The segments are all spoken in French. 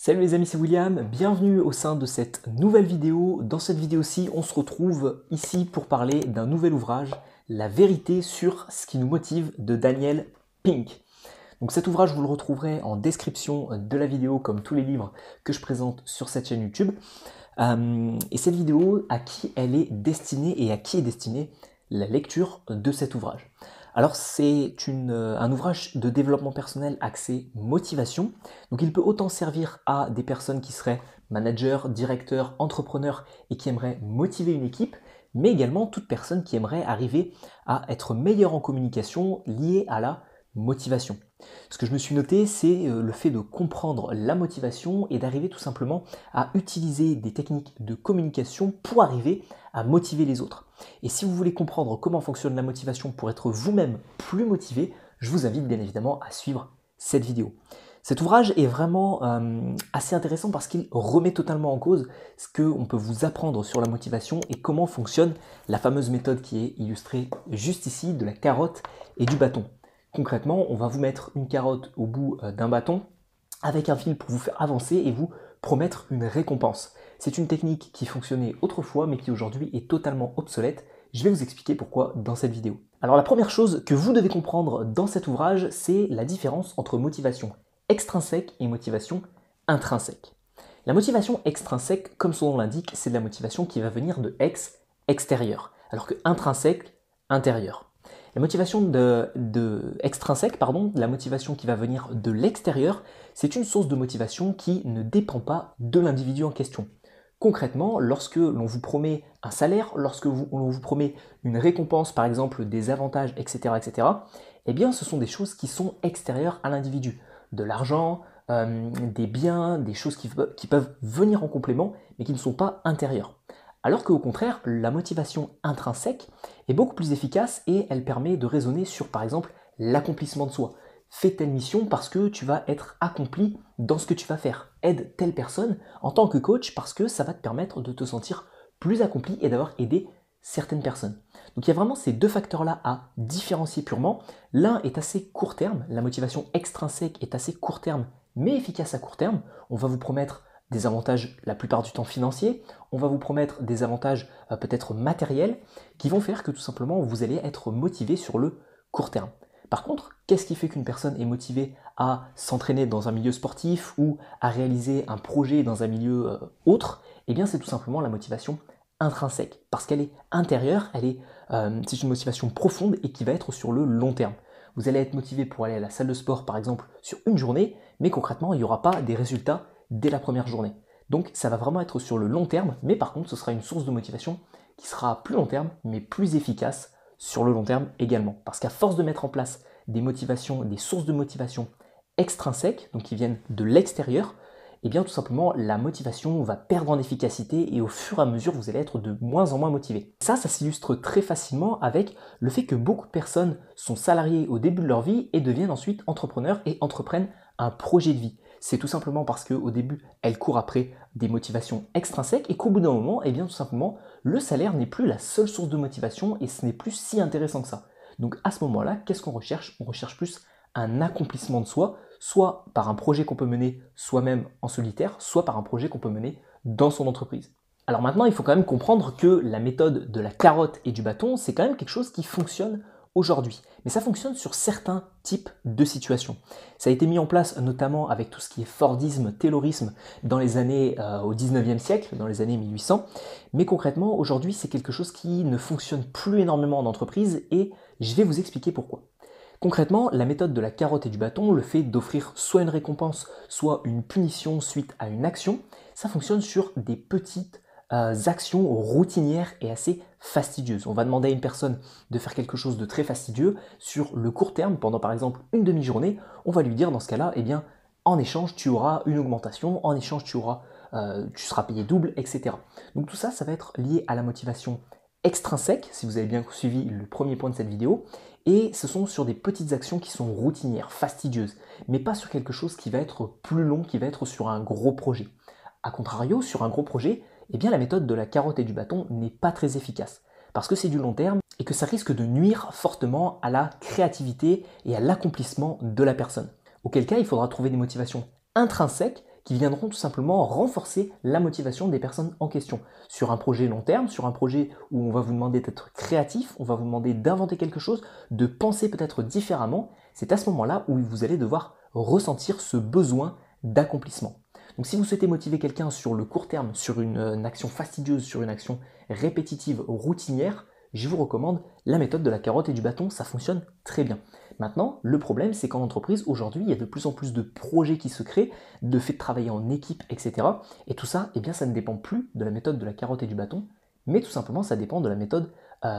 Salut les amis, c'est William, bienvenue au sein de cette nouvelle vidéo. Dans cette vidéo-ci, on se retrouve ici pour parler d'un nouvel ouvrage, La vérité sur ce qui nous motive de Daniel Pink. Donc cet ouvrage, vous le retrouverez en description de la vidéo comme tous les livres que je présente sur cette chaîne YouTube. Et cette vidéo, à qui elle est destinée et à qui est destinée la lecture de cet ouvrage. Alors c'est un ouvrage de développement personnel axé motivation, donc il peut autant servir à des personnes qui seraient managers, directeurs, entrepreneurs et qui aimeraient motiver une équipe, mais également toute personne qui aimerait arriver à être meilleure en communication liée à la motivation. Ce que je me suis noté, c'est le fait de comprendre la motivation et d'arriver tout simplement à utiliser des techniques de communication pour arriver à motiver les autres. Et si vous voulez comprendre comment fonctionne la motivation pour être vous-même plus motivé, je vous invite bien évidemment à suivre cette vidéo. Cet ouvrage est vraiment assez intéressant parce qu'il remet totalement en cause ce qu'on peut vous apprendre sur la motivation et comment fonctionne la fameuse méthode qui est illustrée juste ici de la carotte et du bâton. Concrètement, on va vous mettre une carotte au bout d'un bâton avec un fil pour vous faire avancer et vous promettre une récompense. C'est une technique qui fonctionnait autrefois mais qui aujourd'hui est totalement obsolète. Je vais vous expliquer pourquoi dans cette vidéo. Alors la première chose que vous devez comprendre dans cet ouvrage, c'est la différence entre motivation extrinsèque et motivation intrinsèque. La motivation extrinsèque, comme son nom l'indique, c'est de la motivation qui va venir de extérieur, alors que intrinsèque, intérieur. La motivation extrinsèque, la motivation qui va venir de l'extérieur, c'est une source de motivation qui ne dépend pas de l'individu en question. Concrètement, lorsque l'on vous promet un salaire, lorsque l'on vous promet une récompense, par exemple des avantages, etc., eh bien ce sont des choses qui sont extérieures à l'individu. De l'argent, des biens, des choses qui peuvent venir en complément, mais qui ne sont pas intérieures. Alors qu'au contraire, la motivation intrinsèque est beaucoup plus efficace et elle permet de raisonner sur, par exemple, l'accomplissement de soi. Fais telle mission parce que tu vas être accompli dans ce que tu vas faire. Aide telle personne en tant que coach parce que ça va te permettre de te sentir plus accompli et d'avoir aidé certaines personnes. Donc il y a vraiment ces deux facteurs-là à différencier purement. L'un est assez court terme, la motivation extrinsèque est assez court terme, mais efficace à court terme. On va vous promettre des avantages la plupart du temps financiers, on va vous promettre des avantages peut-être matériels qui vont faire que tout simplement vous allez être motivé sur le court terme. Par contre, qu'est-ce qui fait qu'une personne est motivée à s'entraîner dans un milieu sportif ou à réaliser un projet dans un milieu autre? Eh bien c'est tout simplement la motivation intrinsèque, parce qu'elle est intérieure, c'est une motivation profonde et qui va être sur le long terme. Vous allez être motivé pour aller à la salle de sport par exemple sur une journée, mais concrètement il n'y aura pas des résultats dès la première journée. Donc ça va vraiment être sur le long terme, mais par contre ce sera une source de motivation qui sera plus long terme, mais plus efficace sur le long terme également. Parce qu'à force de mettre en place des motivations, des sources de motivation extrinsèques, donc qui viennent de l'extérieur, et bien tout simplement la motivation va perdre en efficacité et au fur et à mesure vous allez être de moins en moins motivé. Ça s'illustre très facilement avec le fait que beaucoup de personnes sont salariées au début de leur vie et deviennent ensuite entrepreneurs et entreprennent un projet de vie. C'est tout simplement parce qu'au début, elles courent après des motivations extrinsèques et qu'au bout d'un moment, eh bien tout simplement, le salaire n'est plus la seule source de motivation et ce n'est plus si intéressant que ça. Donc à ce moment-là, qu'est-ce qu'on recherche? On recherche plus un accomplissement de soi, soit par un projet qu'on peut mener soi-même en solitaire, soit par un projet qu'on peut mener dans son entreprise. Alors maintenant, il faut quand même comprendre que la méthode de la carotte et du bâton, c'est quand même quelque chose qui fonctionne aujourd'hui. Mais ça fonctionne sur certains types de situations. Ça a été mis en place notamment avec tout ce qui est Fordisme, Taylorisme dans les années au 19e siècle, dans les années 1800. Mais concrètement, aujourd'hui, c'est quelque chose qui ne fonctionne plus énormément en entreprise et je vais vous expliquer pourquoi. Concrètement, la méthode de la carotte et du bâton, le fait d'offrir soit une récompense, soit une punition suite à une action, ça fonctionne sur des petites actions routinières et assez fastidieuses. On va demander à une personne de faire quelque chose de très fastidieux sur le court terme, pendant par exemple une demi-journée, on va lui dire dans ce cas-là, eh bien, en échange, tu auras une augmentation, en échange, tu seras payé double, etc. Donc tout ça, ça va être lié à la motivation extrinsèque, si vous avez bien suivi le premier point de cette vidéo, et ce sont sur des petites actions qui sont routinières, fastidieuses, mais pas sur quelque chose qui va être plus long, qui va être sur un gros projet. A contrario, sur un gros projet, eh bien la méthode de la carotte et du bâton n'est pas très efficace, parce que c'est du long terme et que ça risque de nuire fortement à la créativité et à l'accomplissement de la personne. Auquel cas, il faudra trouver des motivations intrinsèques qui viendront tout simplement renforcer la motivation des personnes en question. Sur un projet long terme, sur un projet où on va vous demander d'être créatif, on va vous demander d'inventer quelque chose, de penser peut-être différemment, c'est à ce moment-là où vous allez devoir ressentir ce besoin d'accomplissement. Donc si vous souhaitez motiver quelqu'un sur le court terme, sur une action fastidieuse, sur une action répétitive, routinière, je vous recommande la méthode de la carotte et du bâton, ça fonctionne très bien. Maintenant, le problème, c'est qu'en entreprise, aujourd'hui, il y a de plus en plus de projets qui se créent, de fait de travailler en équipe, etc. Et tout ça, eh bien, ça ne dépend plus de la méthode de la carotte et du bâton, mais tout simplement, ça dépend de la méthode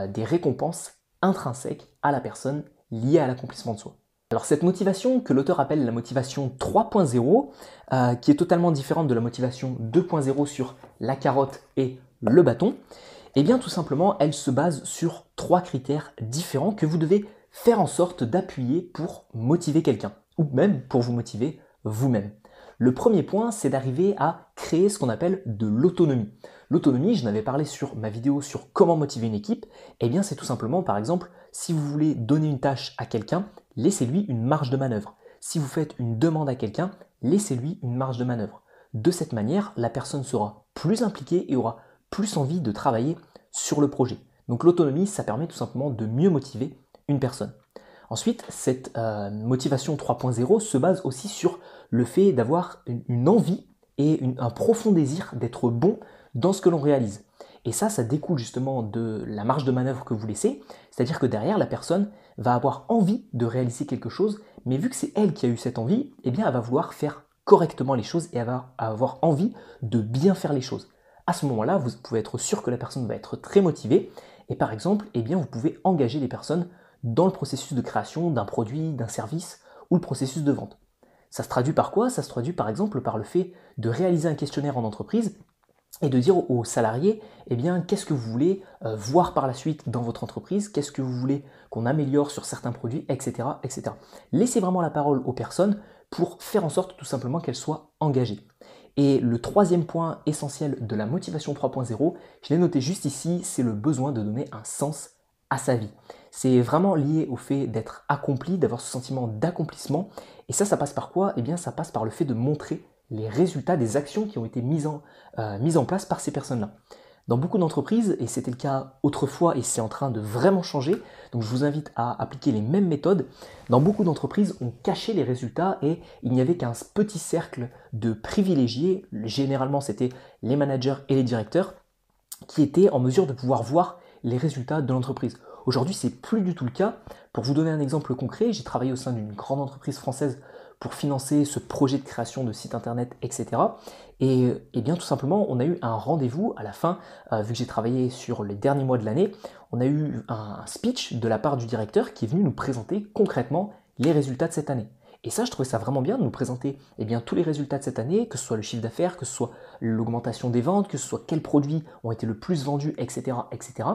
des récompenses intrinsèques à la personne liées à l'accomplissement de soi. Alors cette motivation que l'auteur appelle la motivation 3.0, qui est totalement différente de la motivation 2.0 sur la carotte et le bâton, eh bien tout simplement elle se base sur 3 critères différents que vous devez faire en sorte d'appuyer pour motiver quelqu'un, ou même pour vous motiver vous-même. Le premier point, c'est d'arriver à créer ce qu'on appelle de l'autonomie. L'autonomie, je n'avais parlé sur ma vidéo sur comment motiver une équipe, eh bien c'est tout simplement, par exemple, si vous voulez donner une tâche à quelqu'un, laissez-lui une marge de manœuvre. Si vous faites une demande à quelqu'un, laissez-lui une marge de manœuvre. De cette manière, la personne sera plus impliquée et aura plus envie de travailler sur le projet. Donc l'autonomie, ça permet tout simplement de mieux motiver une personne. Ensuite, cette motivation 3.0 se base aussi sur le fait d'avoir une envie et un profond désir d'être bon dans ce que l'on réalise. Et ça découle justement de la marge de manœuvre que vous laissez, c'est-à-dire que derrière, la personne va avoir envie de réaliser quelque chose, mais vu que c'est elle qui a eu cette envie, eh bien elle va vouloir faire correctement les choses et elle va avoir envie de bien faire les choses. À ce moment-là, vous pouvez être sûr que la personne va être très motivée, et par exemple, eh bien, vous pouvez engager les personnes dans le processus de création d'un produit, d'un service ou le processus de vente. Ça se traduit par quoi? Ça se traduit par exemple par le fait de réaliser un questionnaire en entreprise et de dire aux salariés, eh bien, qu'est-ce que vous voulez voir par la suite dans votre entreprise, qu'est-ce que vous voulez qu'on améliore sur certains produits, etc., etc. Laissez vraiment la parole aux personnes pour faire en sorte tout simplement qu'elles soient engagées. Et le troisième point essentiel de la motivation 3.0, je l'ai noté juste ici, c'est le besoin de donner un sens à sa vie. C'est vraiment lié au fait d'être accompli, d'avoir ce sentiment d'accomplissement. Et ça passe par quoi? Eh bien, ça passe par le fait de montrer les résultats des actions qui ont été mises en place par ces personnes-là. Dans beaucoup d'entreprises, et c'était le cas autrefois et c'est en train de vraiment changer, donc je vous invite à appliquer les mêmes méthodes, dans beaucoup d'entreprises, on cachait les résultats et il n'y avait qu'un petit cercle de privilégiés, généralement c'était les managers et les directeurs, qui étaient en mesure de pouvoir voir les résultats de l'entreprise. Aujourd'hui, c'est plus du tout le cas. Pour vous donner un exemple concret, j'ai travaillé au sein d'une grande entreprise française pour financer ce projet de création de site internet, etc. Et bien tout simplement, on a eu un rendez-vous à la fin, vu que j'ai travaillé sur les derniers mois de l'année, on a eu un speech de la part du directeur qui est venu nous présenter concrètement les résultats de cette année. Et ça, je trouvais ça vraiment bien de nous présenter tous les résultats de cette année, que ce soit le chiffre d'affaires, que ce soit l'augmentation des ventes, que ce soit quels produits ont été le plus vendus, etc., etc.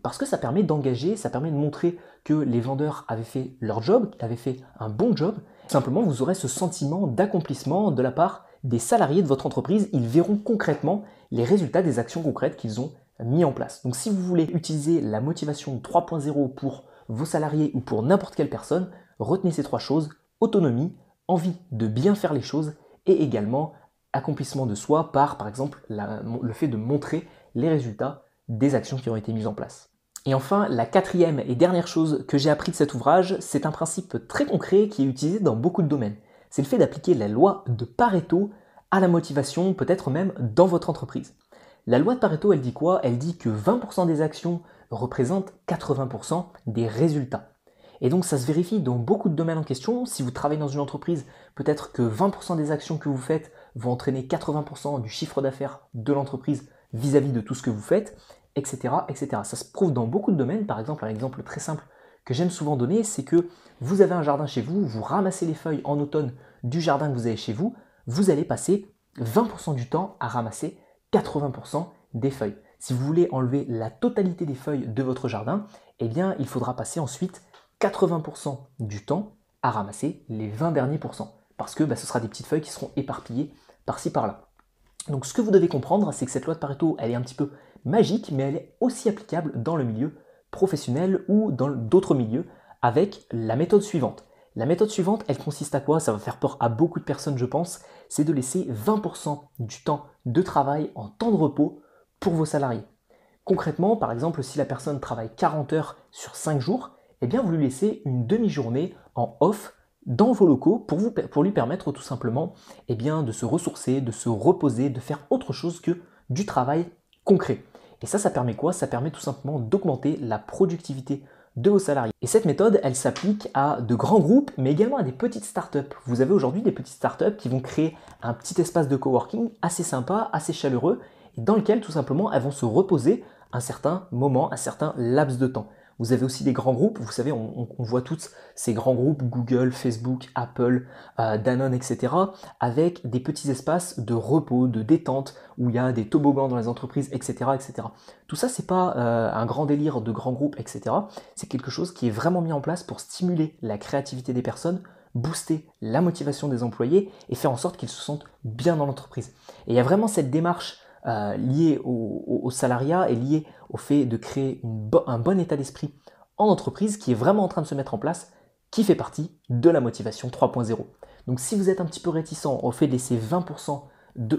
Parce que ça permet d'engager, ça permet de montrer que les vendeurs avaient fait leur job, avaient fait un bon job. Simplement, vous aurez ce sentiment d'accomplissement de la part des salariés de votre entreprise. Ils verront concrètement les résultats des actions concrètes qu'ils ont mis en place. Donc si vous voulez utiliser la motivation 3.0 pour vos salariés ou pour n'importe quelle personne, retenez ces 3 choses: autonomie, envie de bien faire les choses et également accomplissement de soi par exemple, le fait de montrer les résultats des actions qui ont été mises en place. Et enfin, la 4e et dernière chose que j'ai appris de cet ouvrage, c'est un principe très concret qui est utilisé dans beaucoup de domaines. C'est le fait d'appliquer la loi de Pareto à la motivation, peut-être même dans votre entreprise. La loi de Pareto, elle dit quoi? Elle dit que 20% des actions représentent 80% des résultats. Et donc ça se vérifie dans beaucoup de domaines en question. Si vous travaillez dans une entreprise, peut-être que 20% des actions que vous faites vont entraîner 80% du chiffre d'affaires de l'entreprise vis-à-vis de tout ce que vous faites, etc., etc. Ça se prouve dans beaucoup de domaines. Par exemple, un exemple très simple que j'aime souvent donner, c'est que vous avez un jardin chez vous, vous ramassez les feuilles en automne du jardin que vous avez chez vous, vous allez passer 20% du temps à ramasser 80% des feuilles. Si vous voulez enlever la totalité des feuilles de votre jardin, eh bien, il faudra passer ensuite 80% du temps à ramasser les 20 derniers pourcents, parce que ce sera des petites feuilles qui seront éparpillées par-ci par-là. Donc ce que vous devez comprendre, c'est que cette loi de Pareto, elle est un petit peu magique, mais elle est aussi applicable dans le milieu professionnel ou dans d'autres milieux avec la méthode suivante. La méthode suivante, elle consiste à quoi? Ça va faire peur à beaucoup de personnes, je pense. C'est de laisser 20% du temps de travail en temps de repos pour vos salariés. Concrètement, par exemple, si la personne travaille 40 heures sur 5 jours, eh bien vous lui laissez une demi-journée en off dans vos locaux pour lui permettre tout simplement de se ressourcer, de se reposer, de faire autre chose que du travail concret. Et ça permet quoi? Ça permet tout simplement d'augmenter la productivité de vos salariés. Et cette méthode, elle s'applique à de grands groupes, mais également à des petites startups. Vous avez aujourd'hui des petites startups qui vont créer un petit espace de coworking assez sympa, assez chaleureux, dans lequel tout simplement elles vont se reposer un certain moment, un certain laps de temps. Vous avez aussi des grands groupes, vous savez, on voit tous ces grands groupes, Google, Facebook, Apple, Danone, etc., avec des petits espaces de repos, de détente, où il y a des toboggans dans les entreprises, etc. etc. Tout ça, c'est pas un grand délire de grands groupes, etc. C'est quelque chose qui est vraiment mis en place pour stimuler la créativité des personnes, booster la motivation des employés et faire en sorte qu'ils se sentent bien dans l'entreprise. Et il y a vraiment cette démarche lié au salariat et lié au fait de créer un bon état d'esprit en entreprise qui est vraiment en train de se mettre en place, qui fait partie de la motivation 3.0. Donc si vous êtes un petit peu réticent au fait de laisser 20%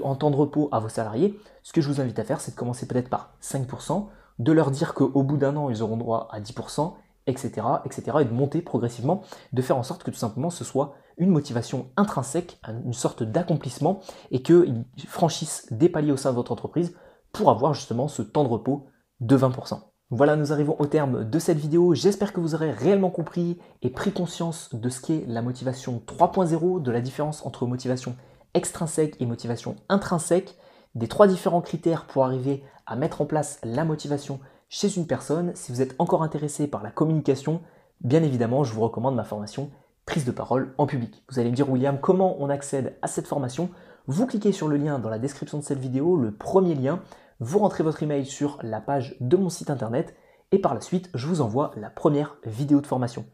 en temps de repos à vos salariés, ce que je vous invite à faire, c'est de commencer peut-être par 5%, de leur dire qu'au bout d'un an, ils auront droit à 10%, etc., etc., et de monter progressivement, de faire en sorte que tout simplement ce soit une motivation intrinsèque, une sorte d'accomplissement, et qu'ils franchissent des paliers au sein de votre entreprise pour avoir justement ce temps de repos de 20%. Voilà, nous arrivons au terme de cette vidéo. J'espère que vous aurez réellement compris et pris conscience de ce qu'est la motivation 3.0, de la différence entre motivation extrinsèque et motivation intrinsèque, des 3 différents critères pour arriver à mettre en place la motivation chez une personne. Si vous êtes encore intéressé par la communication, bien évidemment, je vous recommande ma formation Prise de parole en public. Vous allez me dire, William, comment on accède à cette formation? Vous cliquez sur le lien dans la description de cette vidéo, le premier lien, vous rentrez votre email sur la page de mon site internet et par la suite, je vous envoie la première vidéo de formation.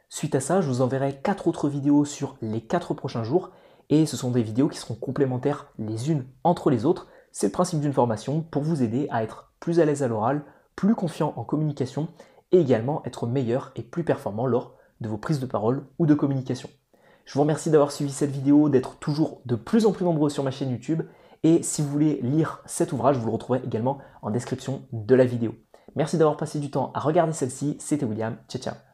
Suite à ça, je vous enverrai 4 autres vidéos sur les 4 prochains jours et ce sont des vidéos qui seront complémentaires les unes entre les autres. C'est le principe d'une formation pour vous aider à être plus à l'aise à l'oral, plus confiant en communication et également être meilleur et plus performant lors de vos prises de parole ou de communication. Je vous remercie d'avoir suivi cette vidéo, d'être toujours de plus en plus nombreux sur ma chaîne YouTube et si vous voulez lire cet ouvrage, vous le retrouverez également en description de la vidéo. Merci d'avoir passé du temps à regarder celle-ci, c'était William, ciao ciao.